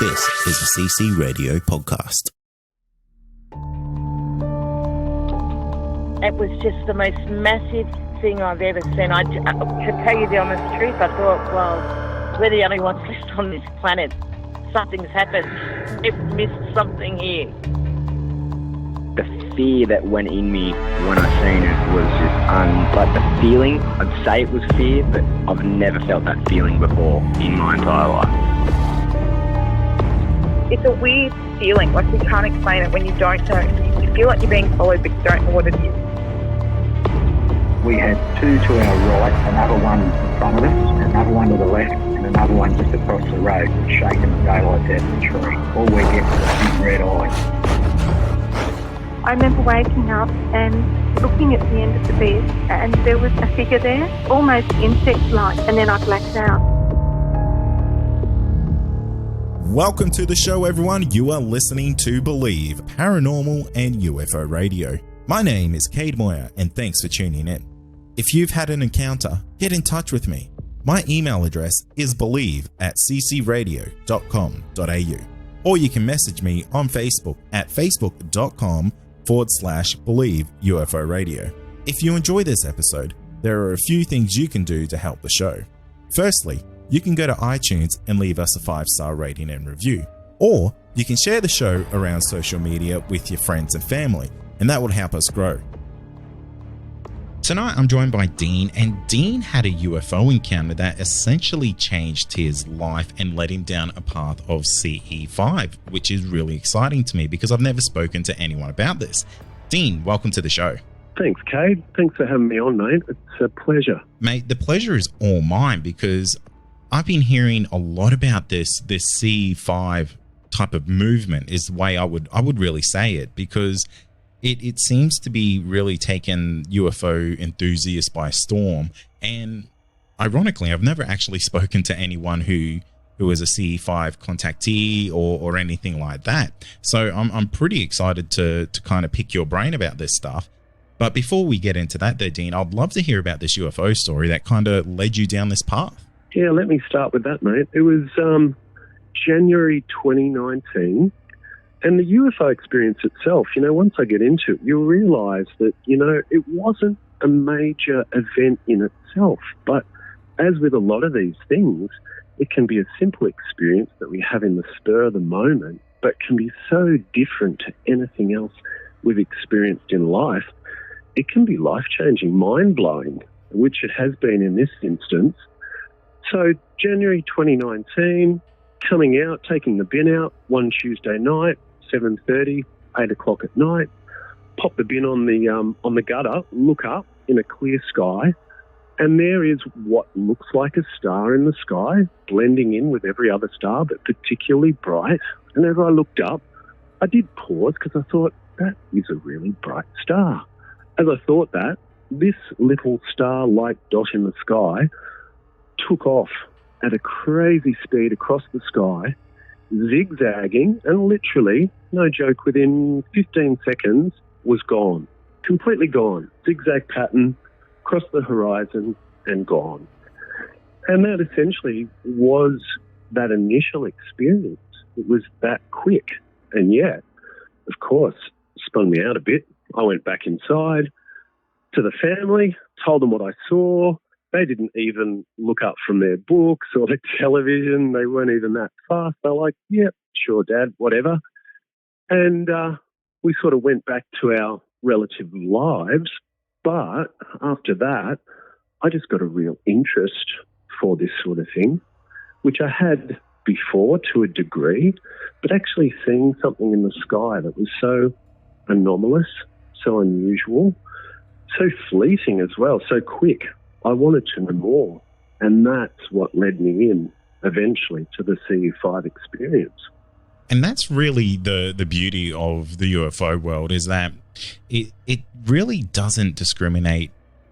This is a CC Radio podcast. It was just the most massive thing I've ever seen. To tell you the honest truth, I thought, well, we're the only ones left on this planet. Something's happened. We've missed something here. The fear that went in me when I seen it was just like the feeling. I'd say it was fear, but I've never felt that feeling before in my entire life. It's a weird feeling, like you can't explain it when you don't know. You feel like you're being followed, but you don't know what it is. We had two to our right, another one in front of us, another one to the left, and another one just across the road, shaking the daylight out of the tree. All we get was a big red eye. I remember waking up and looking at the end of the bed, and there was a figure there, almost insect-like, and then I blacked out. Welcome to the show, everyone. You are listening to Believe, Paranormal and UFO Radio. My name is Cade Moyer, and thanks for tuning in. If you've had an encounter, get in touch with me. My email address is believe@ccradio.com.au, or you can message me on Facebook at facebook.com/Believe UFO Radio. If you enjoy this episode, there are a few things you can do to help the show. Firstly, you can go to iTunes and leave us a 5-star rating and review, or you can share the show around social media with your friends and family, and that will help us grow. Tonight I'm joined by Dean, and Dean had a UFO encounter that essentially changed his life and led him down a path of CE5, which is really exciting to me because I've never spoken to anyone about this. Dean, welcome to the show. Thanks, Cade. Thanks for having me on, mate. It's a pleasure. Mate, the pleasure is all mine because I've been hearing a lot about this CE5 type of movement is the way I would really say it, because it seems to be really taken UFO enthusiasts by storm. And ironically, I've never actually spoken to anyone who is a CE5 contactee or anything like that. So I'm pretty excited to kind of pick your brain about this stuff. But before we get into that there, Dean, I'd love to hear about this UFO story that kind of led you down this path. Yeah, let me start with that, mate. It was January 2019, and the UFO experience itself, once I get into it, you'll realise that, it wasn't a major event in itself, but as with a lot of these things, it can be a simple experience that we have in the spur of the moment, but can be so different to anything else we've experienced in life. It can be life-changing, mind-blowing, which it has been in this instance. So January 2019, coming out, taking the bin out one Tuesday night, 7:30, 8 o'clock at night, pop the bin on the gutter, look up in a clear sky, and there is what looks like a star in the sky, blending in with every other star, but particularly bright. And as I looked up, I did pause because I thought, that is a really bright star. As I thought that, this little star-like dot in the sky took off at a crazy speed across the sky, zigzagging, and literally, no joke, within 15 seconds was gone. Completely gone. Zigzag pattern, across the horizon, and gone. And that essentially was that initial experience. It was that quick. And yet, of course, spun me out a bit. I went back inside to the family, told them what I saw. They didn't even look up from their books or the television. They weren't even that fast. They're like, yep, sure, Dad, whatever. And we sort of went back to our relative lives. But after that, I just got a real interest for this sort of thing, which I had before to a degree, but actually seeing something in the sky that was so anomalous, so unusual, so fleeting as well, so quick. I wanted to know more, and that's what led me in eventually to the CE5 experience. And that's really the beauty of the UFO world, is that it really doesn't discriminate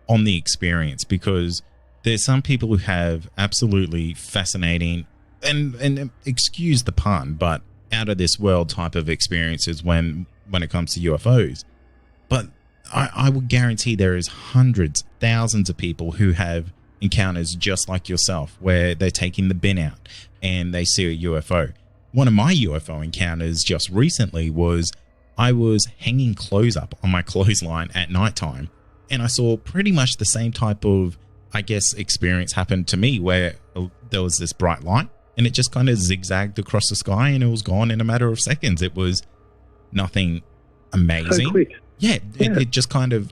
on the experience, because there's some people who have absolutely fascinating and excuse the pun, but out of this world type of experiences when it comes to UFOs. But I would guarantee there is hundreds, thousands of people who have encounters just like yourself, where they're taking the bin out and they see a UFO. one of my UFO encounters just recently was I was hanging clothes up on my clothesline at nighttime, and I saw pretty much the same type of, I guess, experience happen to me, where there was this bright light and it just kind of zigzagged across the sky and it was gone in a matter of seconds. It was nothing amazing. So quick. Yeah, it just kind of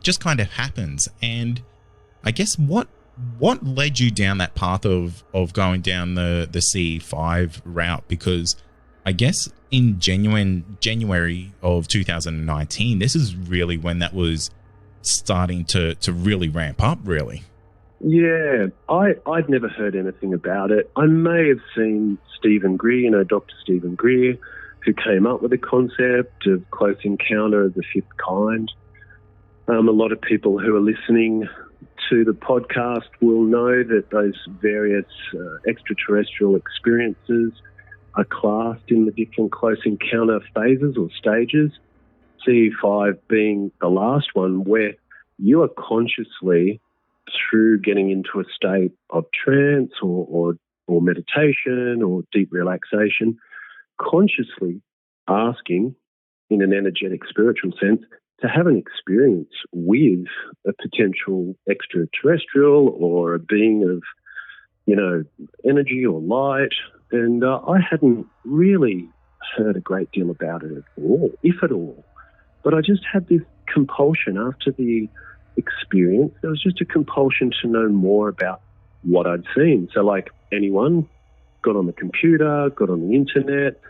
happens. And I guess what led you down that path of going down the CE5 route? Because I guess in January of 2019, this is really when that was starting to really ramp up, really. Yeah, I'd never heard anything about it. I may have seen Stephen Greer, Dr. Stephen Greer, who came up with the concept of close encounter of the fifth kind. A lot of people who are listening to the podcast will know that those various extraterrestrial experiences are classed in the different close encounter phases or stages, CE5 being the last one, where you are consciously, through getting into a state of trance or meditation or deep relaxation, consciously asking, in an energetic spiritual sense, to have an experience with a potential extraterrestrial or a being of, energy or light. And I hadn't really heard a great deal about it at all, if at all. But I just had this compulsion after the experience. There was just a compulsion to know more about what I'd seen. So like anyone, got on the computer, got on the internet,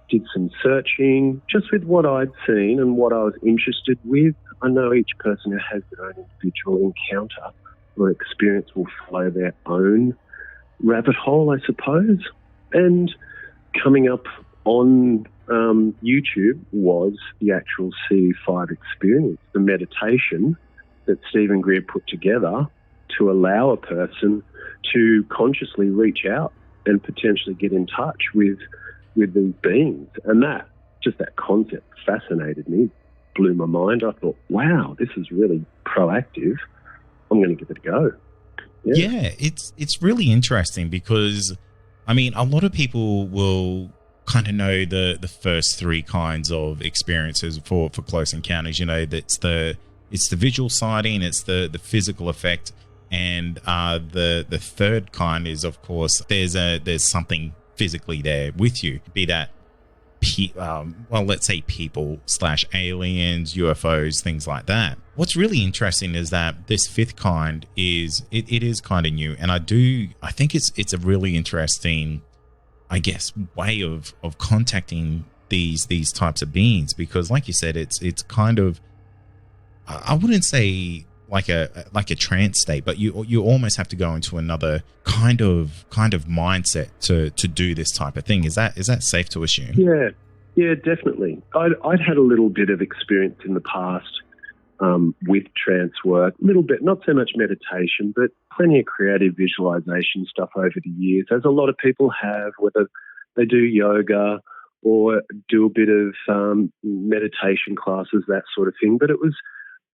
did some searching just with what I'd seen and what I was interested with. I know each person who has their own individual encounter or experience will follow their own rabbit hole, I suppose. And coming up on YouTube was the actual CE5 experience, the meditation that Stephen Greer put together to allow a person to consciously reach out and potentially get in touch with these beings. And that concept fascinated me, blew my mind. I thought, wow, this is really proactive. I'm going to give it a go. Yeah, it's really interesting because, I mean, a lot of people will kind of know the first three kinds of experiences for close encounters. That's it's the visual sighting, it's the physical effect, and the third kind is, of course, there's something physically there with you, be that let's say people / aliens, UFOs, things like that. What's really interesting is that this fifth kind is it is kind of new, and I think it's a really interesting, I guess, way of contacting these types of beings, because like you said, it's kind of, I wouldn't say like a trance state, but you almost have to go into another kind of mindset to do this type of thing. Is that safe to assume? Yeah, definitely. I'd had a little bit of experience in the past with trance work, a little bit, not so much meditation, but plenty of creative visualization stuff over the years, as a lot of people have, whether they do yoga or do a bit of meditation classes, that sort of thing. But it was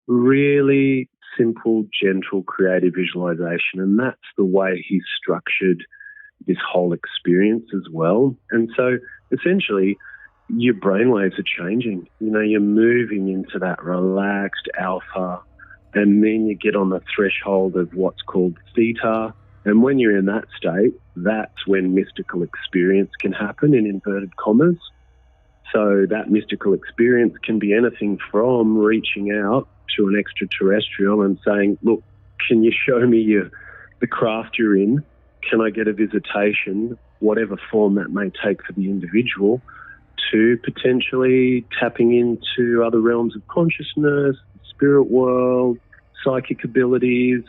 really simple, gentle, creative visualization, and that's the way he structured this whole experience as well. And so essentially your brainwaves are changing. You're moving into that relaxed alpha, and then you get on the threshold of what's called theta. And when you're in that state, that's when mystical experience can happen, in inverted commas. So that mystical experience can be anything from reaching out to an extraterrestrial and saying, look, can you show me the craft you're in? Can I get a visitation, whatever form that may take for the individual, to potentially tapping into other realms of consciousness, spirit world, psychic abilities.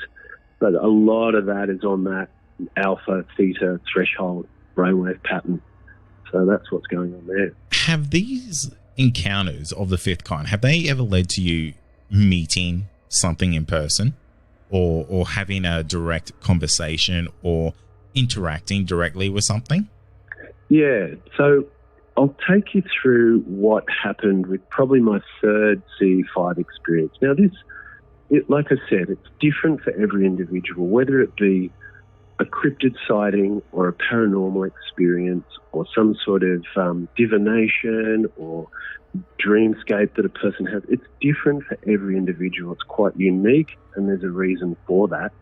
But a lot of that is on that alpha, theta threshold brainwave pattern. So that's what's going on there. Have these encounters of the fifth kind, have they ever led to you meeting something in person or having a direct conversation or interacting directly with something? Yeah, so I'll take you through what happened with probably my third CE5 experience. Now like I said, it's different for every individual, whether it be a cryptid sighting or a paranormal experience or some sort of divination or dreamscape that a person has, it's different for every individual. It's quite unique, and there's a reason for that.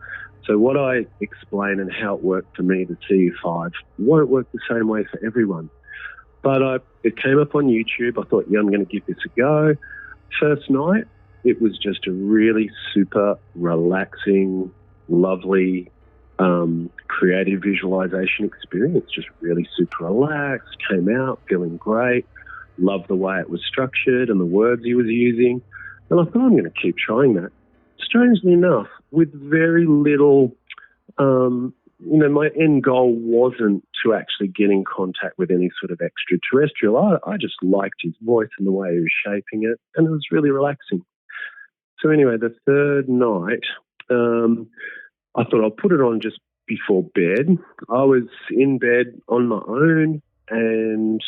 So what I explain and how it worked for me, the CE5, won't work the same way for everyone. But it came up on YouTube. I thought, yeah, I'm going to give this a go. First night, it was just a really super relaxing, lovely, creative visualization experience. Just really super relaxed, came out feeling great, loved the way it was structured and the words he was using. And I thought, I'm going to keep trying that. Strangely enough, with very little, my end goal wasn't to actually get in contact with any sort of extraterrestrial. I just liked his voice and the way he was shaping it, and it was really relaxing. So anyway, the third night, I thought I'll put it on just before bed. I was in bed on my own and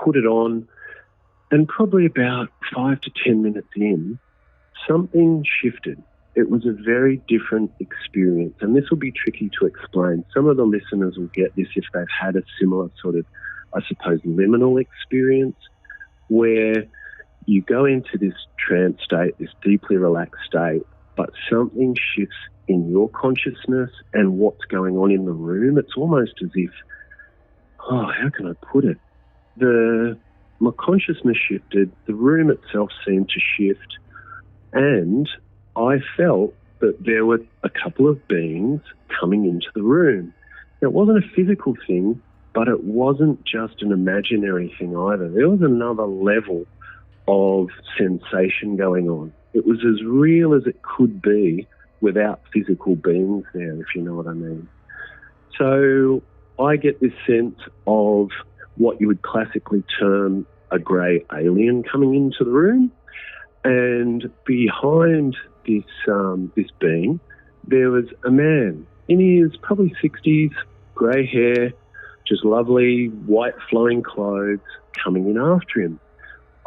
put it on, and probably about 5 to 10 minutes in, something shifted. It was a very different experience, and this will be tricky to explain. Some of the listeners will get this if they've had a similar sort of, I suppose, liminal experience where you go into this trance state, this deeply relaxed state, but something shifts in your consciousness and what's going on in the room. It's almost as if, how can I put it? My consciousness shifted, the room itself seemed to shift, and I felt that there were a couple of beings coming into the room. It wasn't a physical thing, but it wasn't just an imaginary thing either. There was another level of sensation going on. It was as real as it could be without physical beings there, if you know what I mean. So I get this sense of what you would classically term a grey alien coming into the room, and behind this being, there was a man in his probably 60s, grey hair, just lovely white flowing clothes, coming in after him.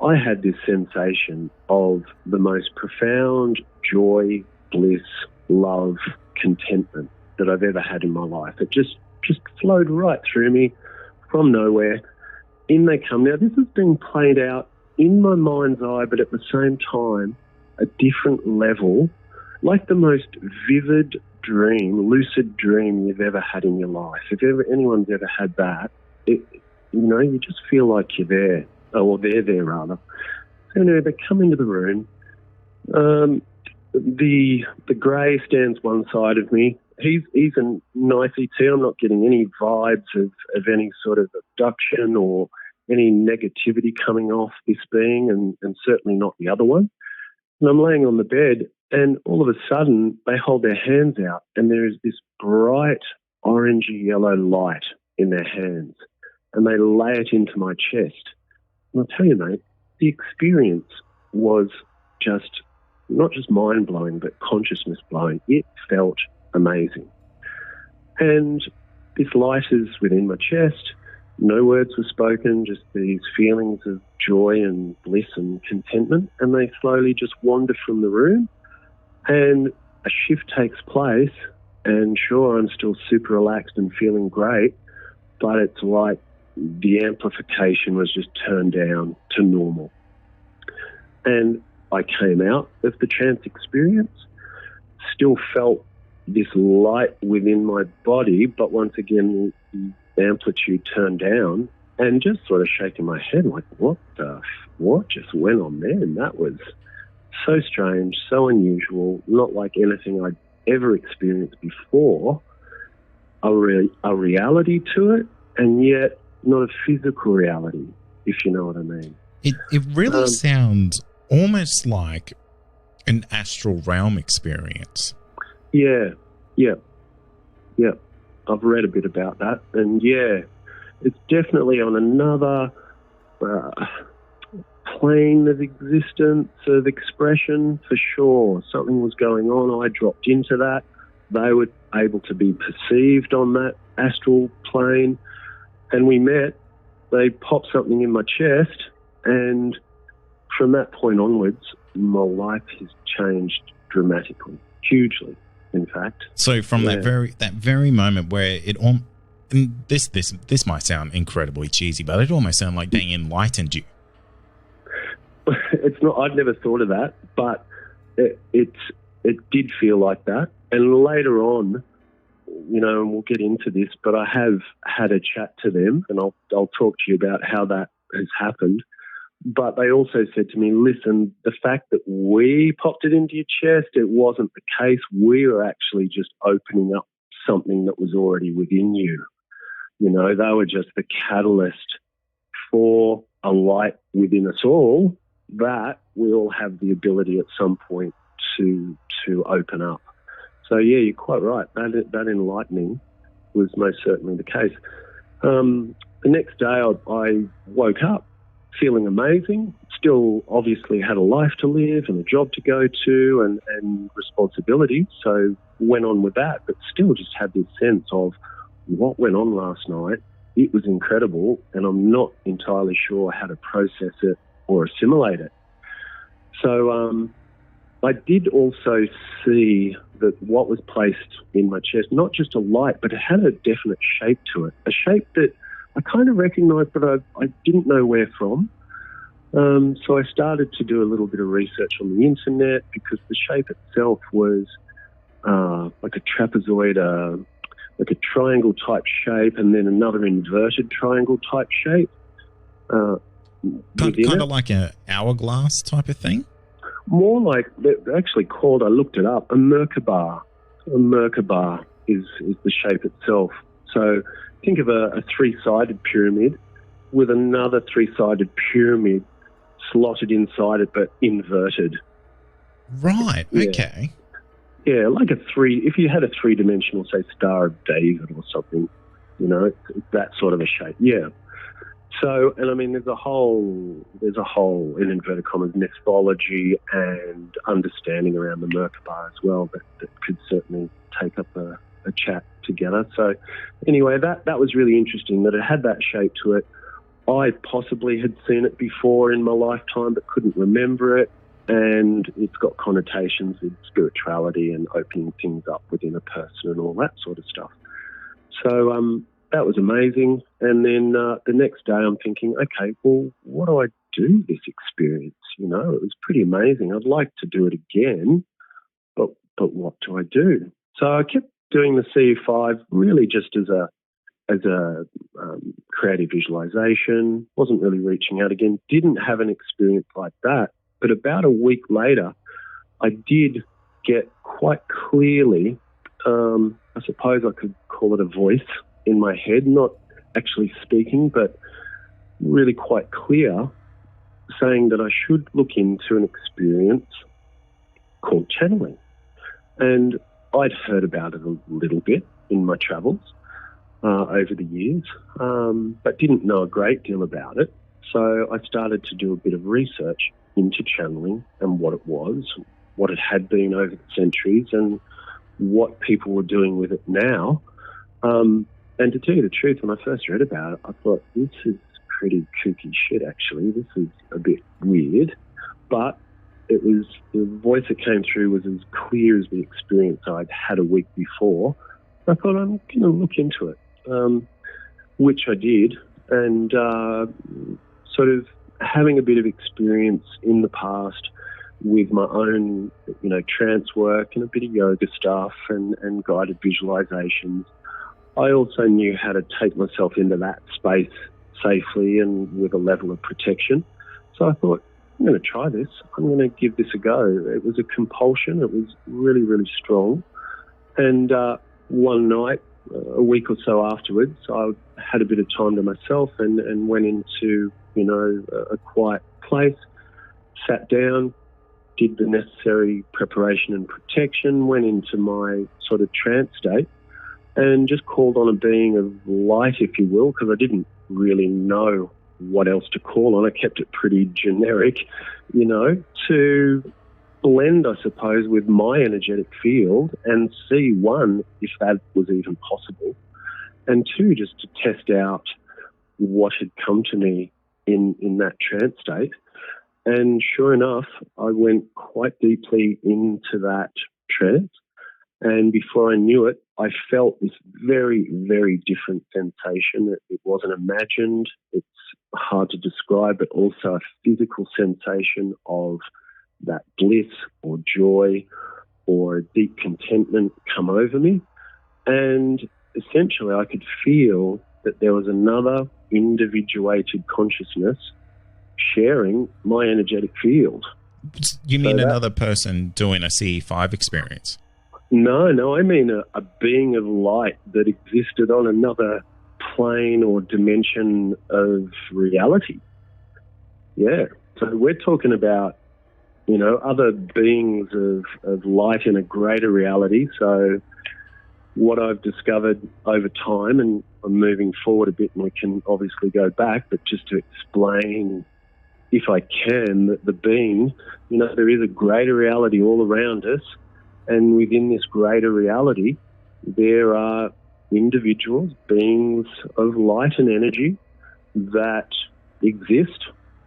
I had this sensation of the most profound joy, bliss, love, contentment that I've ever had in my life. It just flowed right through me from nowhere. In they come. Now, this has been played out in my mind's eye, but at the same time, a different level, like the most vivid dream, lucid dream you've ever had in your life. If anyone's ever had that, you just feel like you're there, or they're there rather. So anyway, they come into the room. The grey stands one side of me. He's a nicey too. I'm not getting any vibes of any sort of abduction or any negativity coming off this being, and certainly not the other one. And I'm laying on the bed, and all of a sudden they hold their hands out, and there is this bright orangey yellow light in their hands, and they lay it into my chest. And I'll tell you, mate, the experience was just not just mind-blowing, but consciousness-blowing. It felt amazing. And this light is within my chest. No words were spoken, just these feelings of joy and bliss and contentment. And they slowly just wander from the room, and a shift takes place. And sure, I'm still super relaxed and feeling great, but it's like the amplification was just turned down to normal. And I came out of the trance experience, still felt this light within my body, but once again, the amplitude turned down, and just sort of shaking my head like, what just went on there? And that was so strange, so unusual, not like anything I'd ever experienced before. A reality to it, and yet not a physical reality, if you know what I mean. It really sounds almost like an astral realm experience. Yeah. I've read a bit about that, and yeah, it's definitely on another plane of existence, of expression, for sure. Something was going on. I dropped into that. They were able to be perceived on that astral plane, and we met. They popped something in my chest, and from that point onwards, my life has changed dramatically, hugely. in fact. So from that very moment where it and this might sound incredibly cheesy, but it almost sounded like they enlightened you. It's not. I'd never thought of that, but it did feel like that. And later on, and we'll get into this, but I have had a chat to them, and I'll talk to you about how that has happened. But they also said to me, listen, the fact that we popped it into your chest, it wasn't the case. We were actually just opening up something that was already within you. They were just the catalyst for a light within us all that we all have the ability at some point to open up. So, yeah, you're quite right. That enlightening was most certainly the case. The next day I woke up feeling amazing, still obviously had a life to live and a job to go to and responsibility, so went on with that, but still just had this sense of what went on last night. It was incredible, and I'm not entirely sure how to process it or assimilate it. So I did also see that what was placed in my chest, not just a light, but it had a definite shape to it, a shape that I kind of recognised, but I didn't know where from. So I started to do a little bit of research on the internet, because the shape itself was like a trapezoid, like a triangle type shape, and then another inverted triangle type shape. Kind of like an hourglass type of thing? More like, they're actually called, I looked it up, a Merkaba. A Merkaba is the shape itself. So think of a three-sided pyramid with another three-sided pyramid slotted inside it, but inverted. Right, okay. Yeah, like if you had a three-dimensional, say, Star of David or something, it's that sort of a shape. Yeah. So, and I mean, there's a whole, in inverted commas, mythology and understanding around the Merkaba as well that could certainly take up a chat together. So anyway, that was really interesting, that it had that shape to it. I possibly had seen it before in my lifetime but couldn't remember it, and it's got connotations with spirituality and opening things up within a person and all that sort of stuff. So that was amazing. And then the next day I'm thinking, okay, well, what do I do with this experience? It was pretty amazing. I'd like to do it again, but what do I do? So I kept doing the CE5 really just as a creative visualization. Wasn't really reaching out again. Didn't have an experience like that. But about a week later, I did get quite clearly, I suppose I could call it a voice in my head, not actually speaking, but really quite clear, saying that I should look into an experience called channeling. And I'd heard about it a little bit in my travels over the years, but didn't know a great deal about it. So I started to do a bit of research into channeling and what it was, what it had been over the centuries, and what people were doing with it now. And to tell you the truth, when I first read about it, I thought, this is pretty kooky shit, actually. This is a bit weird. But it was, the voice that came through was as clear as the experience I'd had a week before. I thought, I'm going to look into it, which I did. And sort of having a bit of experience in the past with my own, trance work and a bit of yoga stuff and guided visualizations, I also knew how to take myself into that space safely and with a level of protection. So I thought, I'm going to try this. I'm going to give this a go. It was a compulsion. It was really, really strong. And one night, a week or so afterwards, I had a bit of time to myself and went into, a quiet place, sat down, did the necessary preparation and protection, went into my sort of trance state, and just called on a being of light, if you will, because I didn't really know what else to call on. I kept it pretty generic, to blend, I suppose, with my energetic field and see, one, if that was even possible, and two, just to test out what had come to me in that trance state. And sure enough, I went quite deeply into that trance And before I knew it, I felt this very, very different sensation. It wasn't imagined. It's hard to describe, but also a physical sensation of that bliss or joy or a deep contentment come over me. And essentially I could feel that there was another individuated consciousness sharing my energetic field. You mean another person doing a CE5 experience? No, I mean a being of light that existed on another plane or dimension of reality. Yeah. So we're talking about, other beings of light in a greater reality. So what I've discovered over time, and I'm moving forward a bit and we can obviously go back, but just to explain, if I can, that the being, there is a greater reality all around us. And within this greater reality, there are individuals, beings of light and energy that exist,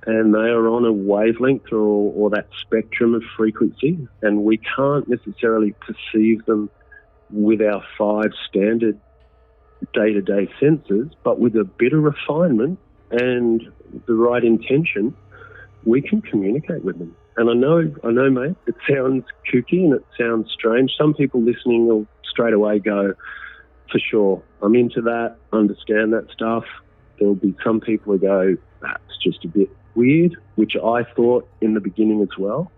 and they are on a wavelength or that spectrum of frequency, and we can't necessarily perceive them with our 5 standard day-to-day senses, but with a bit of refinement and the right intention, we can communicate with them. And I know, mate, it sounds kooky and it sounds strange. Some people listening will straight away go, for sure, I'm into that, understand that stuff. There'll be some people who go, that's just a bit weird, which I thought in the beginning as well.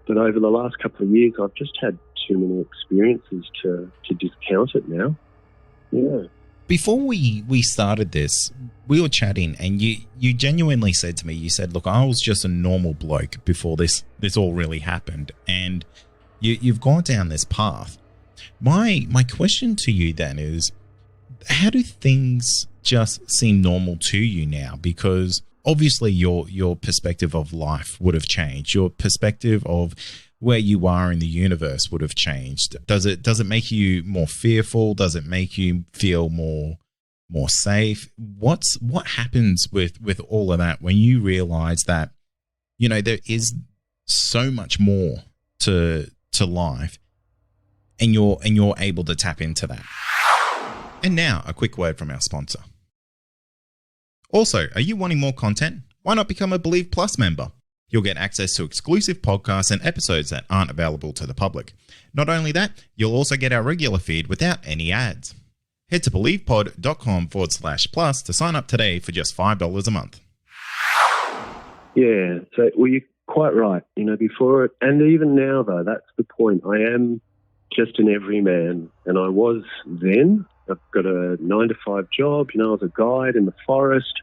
But over the last couple of years, I've just had too many experiences to discount it now. Yeah. Before we started this, we were chatting, and you genuinely said to me, you said, look, I was just a normal bloke before this all really happened, and you've gone down this path. My question to you then is, how do things just seem normal to you now? Because obviously your perspective of life would have changed. Your perspective of where you are in the universe would have changed. Does it make you more fearful? Does it make you feel more safe? What happens with all of that when you realize that, there is so much more to life, and you're able to tap into that? And now a quick word from our sponsor. Also, are you wanting more content? Why not become a Believe Plus member? You'll get access to exclusive podcasts and episodes that aren't available to the public. Not only that, you'll also get our regular feed without any ads. Head to believepod.com/plus to sign up today for just $5 a month. Yeah, so you're quite right. Before it, and even now though, that's the point. I am just an everyman, and I was then. I've got a 9-to-5 job. I was a guide in the forest,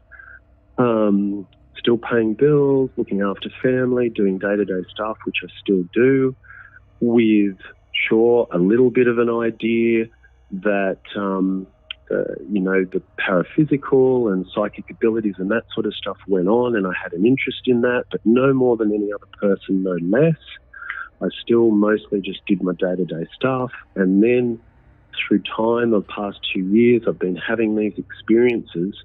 still paying bills, looking after family, doing day-to-day stuff, which I still do, with, sure, a little bit of an idea that, the paraphysical and psychic abilities and that sort of stuff went on, and I had an interest in that, but no more than any other person, no less. I still mostly just did my day-to-day stuff, and then through time, the past 2 years, I've been having these experiences,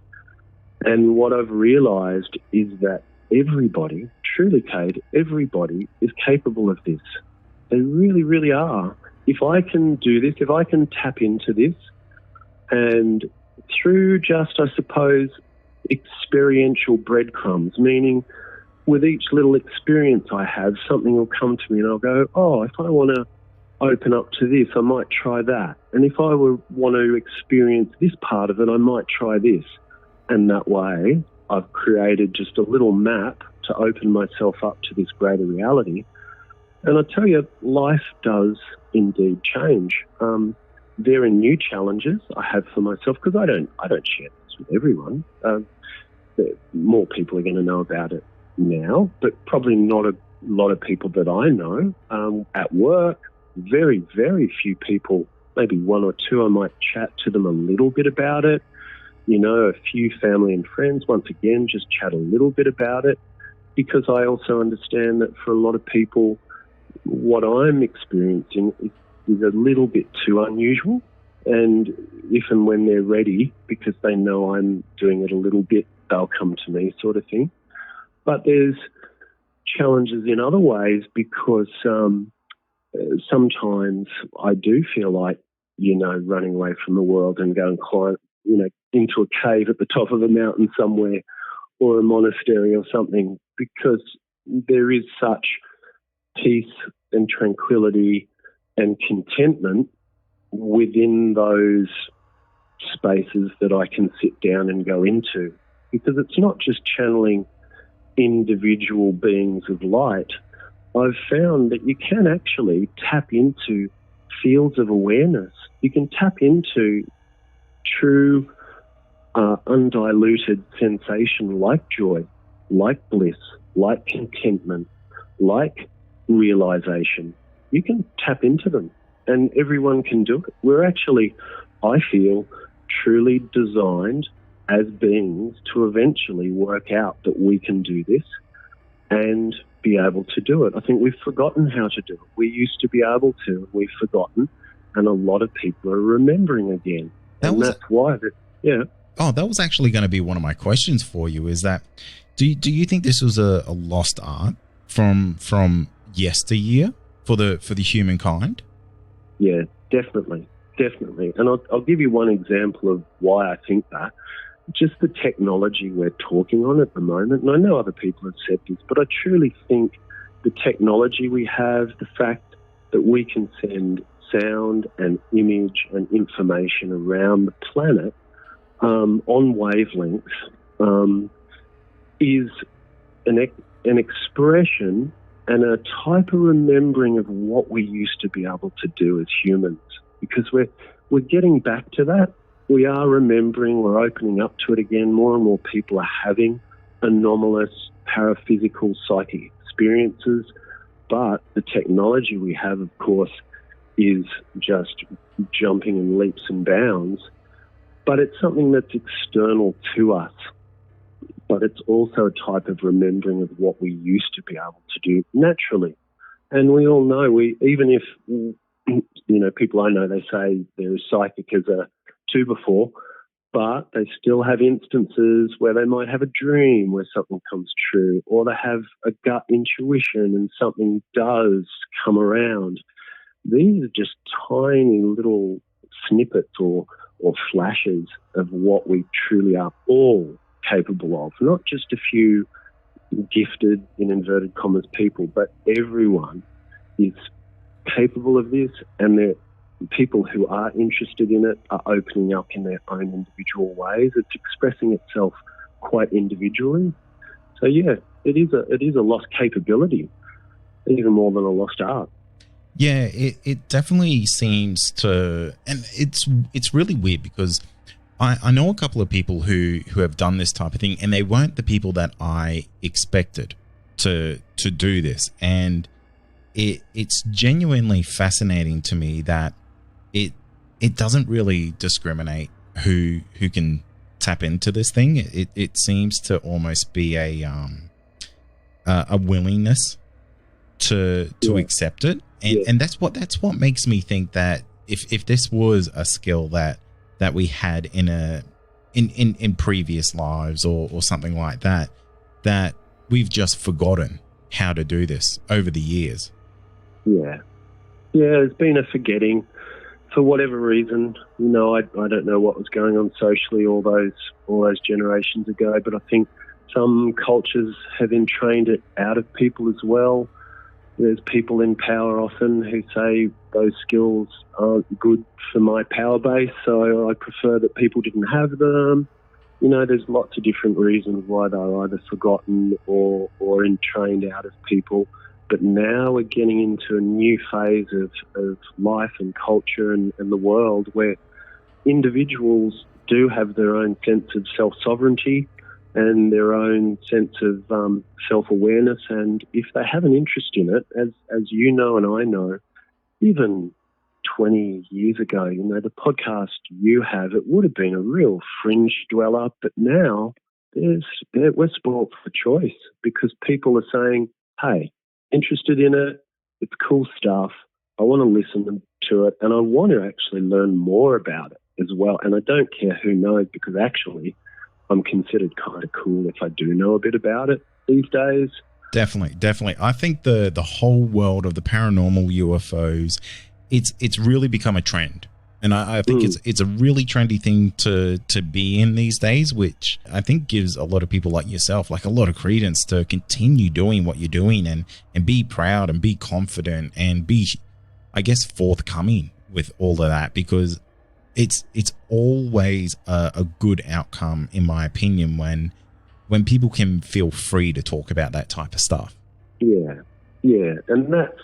and what I've realised is that everybody, truly, Cade, everybody is capable of this. They really, really are. If I can do this, if I can tap into this, and through just, I suppose, experiential breadcrumbs, meaning with each little experience I have, something will come to me and I'll go, oh, if I want to open up to this, I might try that. And if I want to experience this part of it, I might try this. And that way, I've created just a little map to open myself up to this greater reality. And I tell you, life does indeed change. There are new challenges I have for myself, because I don't share this with everyone. More people are going to know about it now, but probably not a lot of people that I know. At work, very, very few people, maybe one or two, I might chat to them a little bit about it. A few family and friends, once again, just chat a little bit about it, because I also understand that for a lot of people, what I'm experiencing is a little bit too unusual. And if and when they're ready, because they know I'm doing it a little bit, they'll come to me, sort of thing. But there's challenges in other ways, because sometimes I do feel like, running away from the world and go and climb, into a cave at the top of a mountain somewhere or a monastery or something, because there is such peace and tranquility and contentment within those spaces that I can sit down and go into, because it's not just channeling individual beings of light. I've found that you can actually tap into fields of awareness. You can tap into true, undiluted sensation like joy, like bliss, like contentment, like realization. You can tap into them, and everyone can do it. We're actually, I feel, truly designed as beings to eventually work out that we can do this and be able to do it. I think we've forgotten how to do it. We used to be able to, we've forgotten, and a lot of people are remembering again. That's why. Oh, that was actually going to be one of my questions for you, is that do you think this was a lost art from yesteryear for the humankind? Yeah, definitely. And I'll give you one example of why I think that. Just the technology we're talking on at the moment, and I know other people have said this, but I truly think the technology we have, the fact that we can send sound and image and information around the planet on wavelengths is an expression and a type of remembering of what we used to be able to do as humans, because we're getting back to that. We are remembering, we're opening up to it again. More and more people are having anomalous paraphysical psychic experiences, but the technology we have, of course, is just jumping in leaps and bounds. But it's something that's external to us. But it's also a type of remembering of what we used to be able to do naturally. And we all know, even if, people I know, they say they're as psychic as a 2-by-4, but they still have instances where they might have a dream where something comes true, or they have a gut intuition and something does come around. These are just tiny little snippets or flashes of what we truly are all capable of, not just a few gifted, in inverted commas, people, but everyone is capable of this, and the people who are interested in it are opening up in their own individual ways. It's expressing itself quite individually. So yeah, it is a lost capability, even more than a lost art. Yeah, it definitely seems to, and it's really weird because I know a couple of people who have done this type of thing, and they weren't the people that I expected to do this. And it's genuinely fascinating to me that it doesn't really discriminate who can tap into this thing. It seems to almost be a willingness to accept it, and that's what makes me think that if this was a skill that we had in previous lives or something like that we've just forgotten how to do this over the years. Yeah, there's been a forgetting for whatever reason. I don't know what was going on socially all those generations ago, but I think some cultures have entrained it out of people as well. There's people in power often who say those skills aren't good for my power base, so I prefer that people didn't have them. There's lots of different reasons why they're either forgotten or entrained out of people. But now we're getting into a new phase of life and culture and the world where individuals do have their own sense of self-sovereignty and their own sense of self-awareness. And if they have an interest in it, as you know and I know, even 20 years ago, the podcast you have, it would have been a real fringe dweller. But now we're spoiled for choice because people are saying, hey, interested in it, it's cool stuff, I want to listen to it, and I want to actually learn more about it as well. And I don't care who knows, because actually I'm considered kind of cool if I do know a bit about it these days. Definitely. I think the whole world of the paranormal UFOs, it's really become a trend. And I think it's a really trendy thing to be in these days, which I think gives a lot of people like yourself like a lot of credence to continue doing what you're doing and be proud and be confident and be, I guess, forthcoming with all of that, because it's always a good outcome, in my opinion, when people can feel free to talk about that type of stuff. Yeah. And that's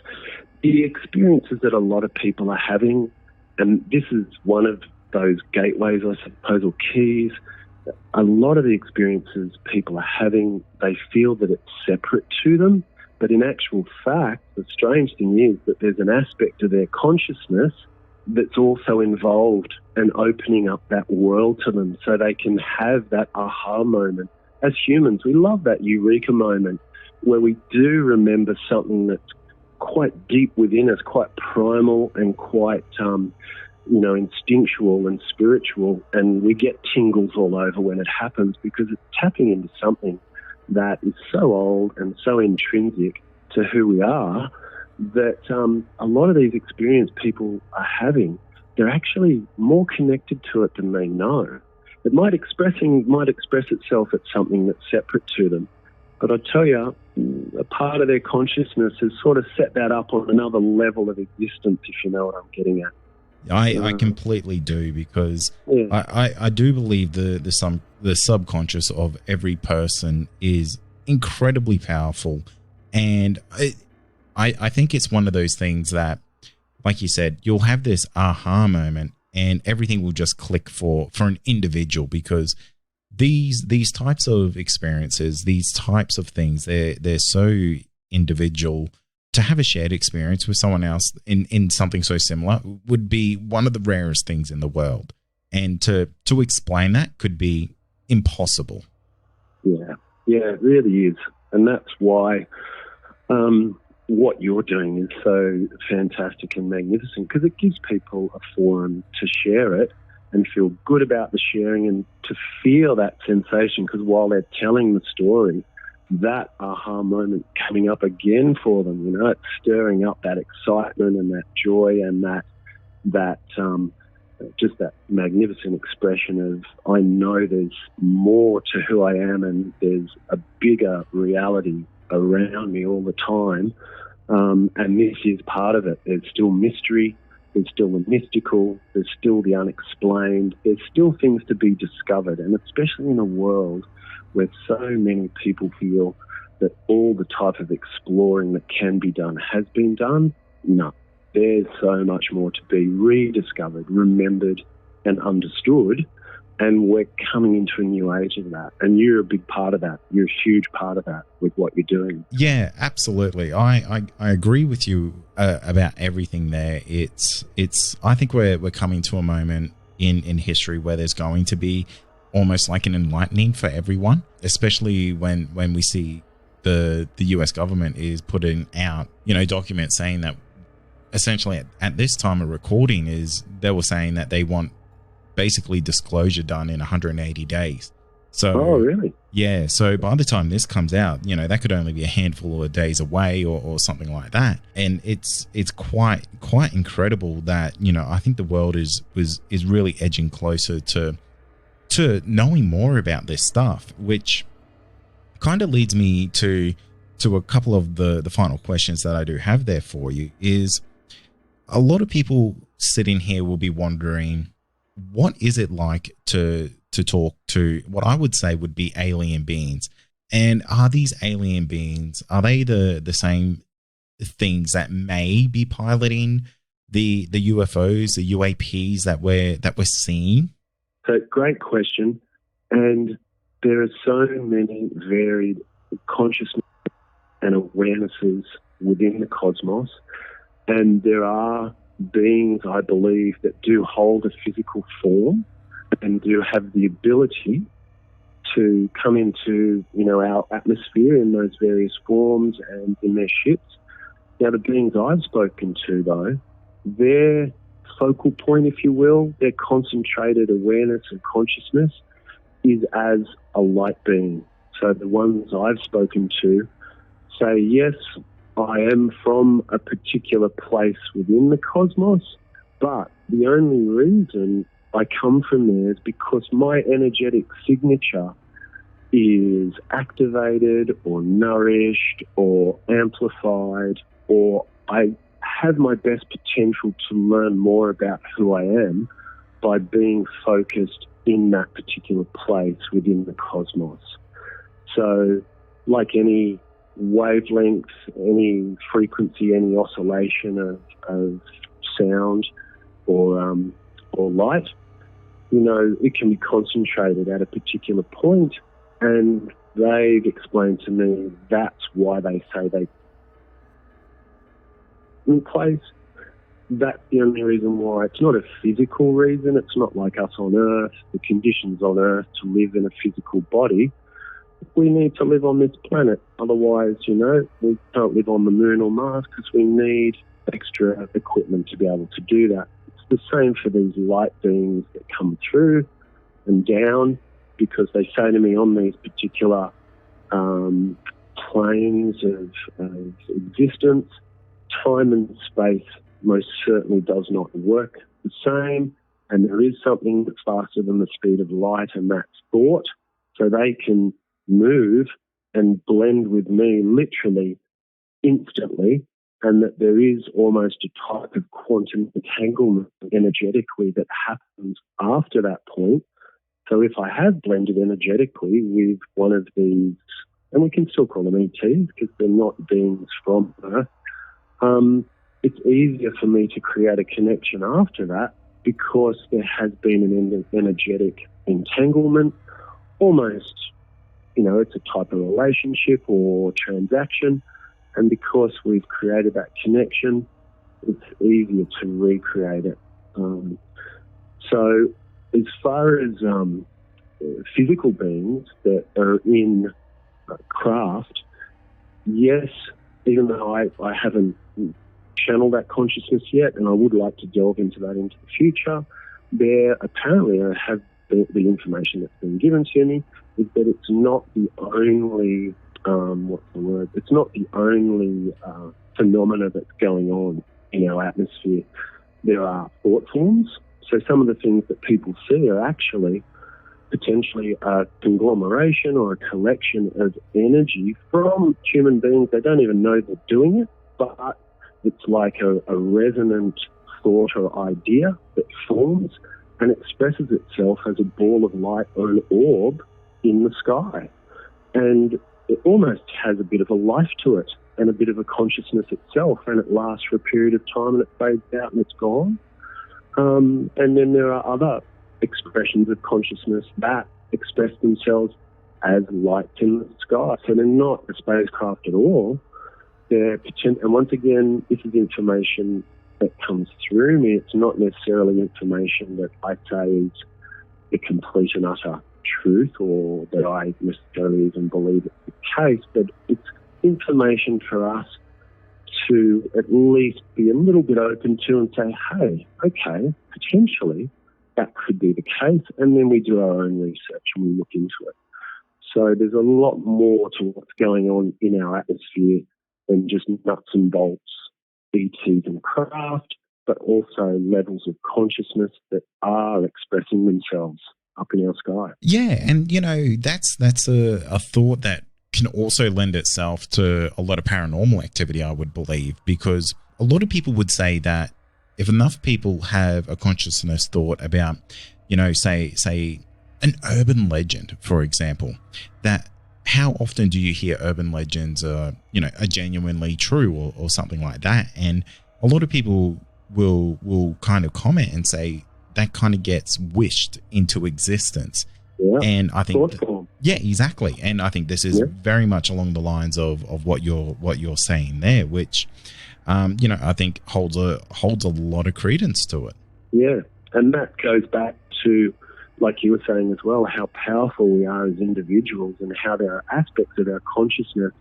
the experiences that a lot of people are having. And this is one of those gateways, I suppose, or keys. A lot of the experiences people are having, they feel that it's separate to them. But in actual fact, the strange thing is that there's an aspect of their consciousness that's also involved and opening up that world to them so they can have that aha moment. As humans, we love that eureka moment where we do remember something that's quite deep within us, quite primal and quite, instinctual and spiritual, and we get tingles all over when it happens because it's tapping into something that is so old and so intrinsic to who we are that a lot of these experiences people are having, they're actually more connected to it than they know. It might express itself as something that's separate to them. But I tell you, a part of their consciousness has sort of set that up on another level of existence, if you know what I'm getting at. I completely do, because I do believe the subconscious of every person is incredibly powerful. And I think it's one of those things that, like you said, you'll have this aha moment and everything will just click for an individual, because these types of experiences, these types of things, they're so individual. To have a shared experience with someone else in something so similar would be one of the rarest things in the world. And to explain that could be impossible. Yeah, it really is. And that's why what you're doing is so fantastic and magnificent, because it gives people a forum to share it and feel good about the sharing and to feel that sensation, because while they're telling the story, that aha moment coming up again for them, it's stirring up that excitement and that joy and that just that magnificent expression of, I know there's more to who I am and there's a bigger reality around me all the time. And this is part of it. There's still mystery, there's still the mystical, there's still the unexplained, there's still things to be discovered. And especially in a world where so many people feel that all the type of exploring that can be done has been done, no. There's so much more to be rediscovered, remembered, and understood. And we're coming into a new age of that. And you're a big part of that. You're a huge part of that with what you're doing. Yeah, absolutely. I agree with you about everything there. It's. I think we're coming to a moment in history where there's going to be almost like an enlightening for everyone, especially when we see the US government is putting out, documents saying that essentially at this time of recording they were saying that they want basically disclosure done in 180 days. So, oh, really? Yeah. So by the time this comes out, that could only be a handful of days away or something like that. And it's quite incredible that, I think the world is really edging closer to knowing more about this stuff, which kind of leads me to a couple of the final questions that I do have there for you. Is a lot of people sitting here will be wondering, what is it like to talk to what I would say would be alien beings? And are these alien beings, are they the same things that may be piloting the UFOs, the UAPs that we're seeing? So, great question. And there are so many varied consciousness and awarenesses within the cosmos. And there are beings, I believe, that do hold a physical form and do have the ability to come into, our atmosphere in those various forms and in their ships. Now, the beings I've spoken to, though, their focal point, if you will, their concentrated awareness and consciousness is as a light being. So the ones I've spoken to say, yes, I am from a particular place within the cosmos, but the only reason I come from there is because my energetic signature is activated or nourished or amplified, or I have my best potential to learn more about who I am by being focused in that particular place within the cosmos. So, like any wavelength, any frequency, any oscillation of sound or light, you know, it can be concentrated at a particular point, and they've explained to me that's why they say they in place. That's the only reason why. It's not a physical reason. It's not like us on Earth, the conditions on Earth to live in a physical body. We need to live on this planet. Otherwise, you know, we can't live on the moon or Mars because we need extra equipment to be able to do that. It's the same for these light beings that come through and down, because they say to me on these particular planes of existence, time and space most certainly does not work the same, and there is something that's faster than the speed of light, and that's thought. So they can move and blend with me literally instantly, and that there is almost a type of quantum entanglement energetically that happens after that point. So if I have blended energetically with one of these, and we can still call them ETs because they're not beings from Earth, it's easier for me to create a connection after that because there has been an energetic entanglement, almost, you know, it's a type of relationship or transaction, and because we've created that connection, it's easier to recreate it. So as far as physical beings that are in craft, yes, even though I haven't channeled that consciousness yet, and I would like to delve into that into the future, there apparently I have the information that's been given to me is that it's not the only, it's not the only phenomena that's going on in our atmosphere. There are thought forms. So some of the things that people see are actually potentially a conglomeration or a collection of energy from human beings. They don't even know they're doing it, but it's like a resonant thought or idea that forms and expresses itself as a ball of light or an orb in the sky. And it almost has a bit of a life to it and a bit of a consciousness itself, and it lasts for a period of time and it fades out and it's gone. And then there are other expressions of consciousness that express themselves as light in the sky. So they're not a spacecraft at all. They're and once again, this is information that comes through me. It's not necessarily information that I say is the complete and utter truth or that I necessarily even believe it's the case, but it's information for us to at least be a little bit open to and say, hey, okay, potentially that could be the case, and then we do our own research and we look into it. So there's a lot more to what's going on in our atmosphere than just nuts and bolts, ETs and craft, but also levels of consciousness that are expressing themselves up in our sky. Yeah, and you know, that's a thought that can also lend itself to a lot of paranormal activity, I would believe, because a lot of people would say that if enough people have a consciousness thought about, you know, say an urban legend, for example, that how often do you hear urban legends are genuinely true or something like that? And a lot of people will kind of comment and say that kind of gets wished into existence. Yeah, and I think yeah, exactly. And I think this is very much along the lines of what you're saying there, which I think holds a lot of credence to it. Yeah, and that goes back to, like you were saying as well, how powerful we are as individuals and how there are aspects of our consciousness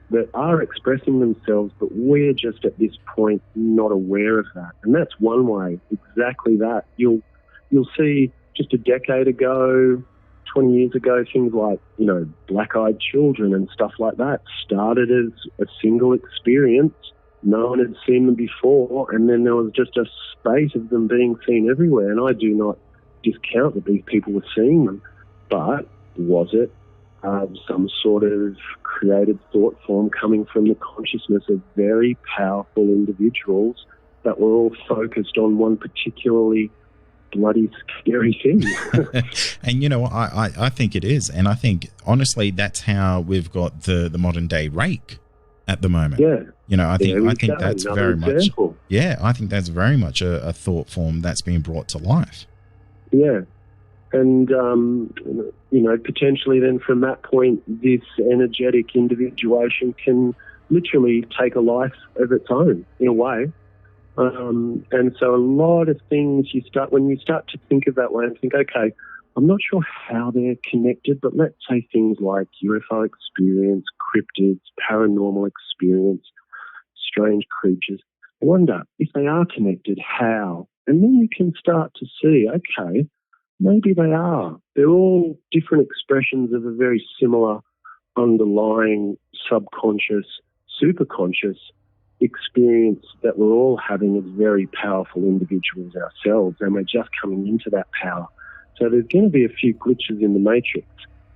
that are expressing themselves, but we're just at this point not aware of that. And that's one way, exactly that. You'll see just a decade ago, 20 years ago, things like, black-eyed children and stuff like that started as a single experience. No one had seen them before, and then there was just a spate of them being seen everywhere. And I do not discount that these people were seeing them, but was it some sort of created thought form coming from the consciousness of very powerful individuals that were all focused on one particularly bloody scary thing? And you know what, I think it is. And I think, honestly, that's how we've got the modern day rake at the moment. Yeah. I think that's very example. much, I think that's very much a thought form that's being brought to life. Yeah. And, potentially then from that point, this energetic individuation can literally take a life of its own in a way. And so a lot of things when you start to think of that way and think, okay, I'm not sure how they're connected, but let's say things like UFO experience, cryptids, paranormal experience, strange creatures. I wonder if they are connected, how? And then you can start to see, okay, maybe they are. They're all different expressions of a very similar underlying subconscious, superconscious experience that we're all having as very powerful individuals ourselves, and we're just coming into that power. So there's going to be a few glitches in the matrix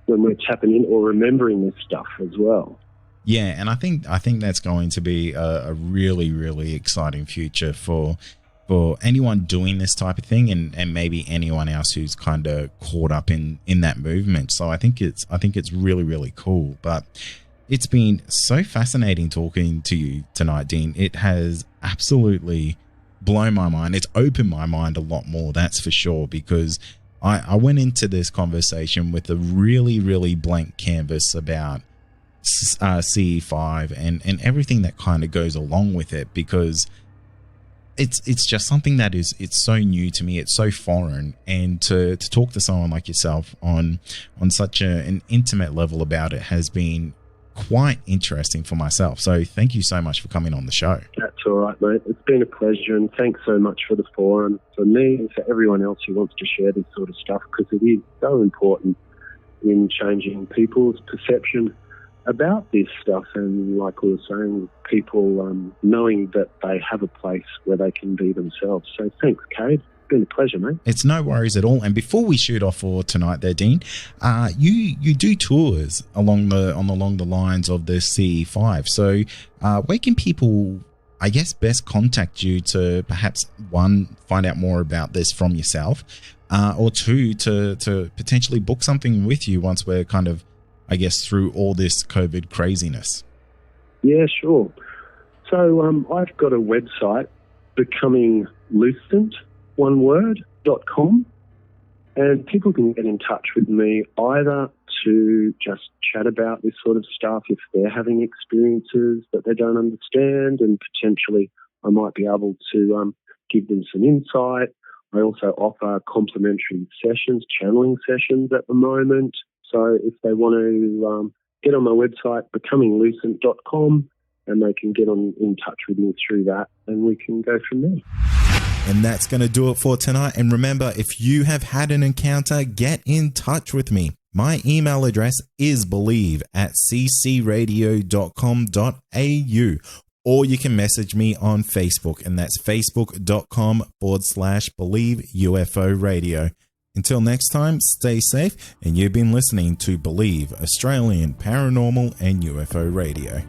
when we're tapping in or remembering this stuff as well. Yeah, and I think that's going to be a really, really exciting future for anyone doing this type of thing, and maybe anyone else who's kind of caught up in that movement. So I think it's really, really cool. But it's been so fascinating talking to you tonight, Dean. It has absolutely blown my mind. It's opened my mind a lot more, that's for sure, because I went into this conversation with a really, really blank canvas about CE5 and everything that kind of goes along with it, because it's just something that it's so new to me. It's so foreign, and to talk to someone like yourself on such an intimate level about it has been quite interesting for myself. So thank you so much for coming on the show. That's all right, mate. It's been a pleasure, and thanks so much for the forum, for me and for everyone else who wants to share this sort of stuff, because it is so important in changing people's perception about this stuff. And like we were saying, people knowing that they have a place where they can be themselves. So thanks, Cade. Been a pleasure, mate. It's no worries at all. And before we shoot off for tonight there, Dean, you do tours along the lines of the CE5. So where can people, I guess, best contact you to perhaps, one, find out more about this from yourself, or two, to potentially book something with you once we're kind of, I guess, through all this COVID craziness? Yeah, sure. So I've got a website, becominglucent.com, and people can get in touch with me either to just chat about this sort of stuff if they're having experiences that they don't understand, and potentially I might be able to give them some insight. I also offer complimentary sessions, channeling sessions at the moment. So if they want to get on my website, becominglucent.com, and they can get in touch with me through that, and we can go from there. And that's going to do it for tonight. And remember, if you have had an encounter, get in touch with me. My email address is believe@ccradio.com.au, or you can message me on Facebook, and that's facebook.com/Believe UFO Radio. Until next time, stay safe, and you've been listening to Believe Australian Paranormal and UFO Radio.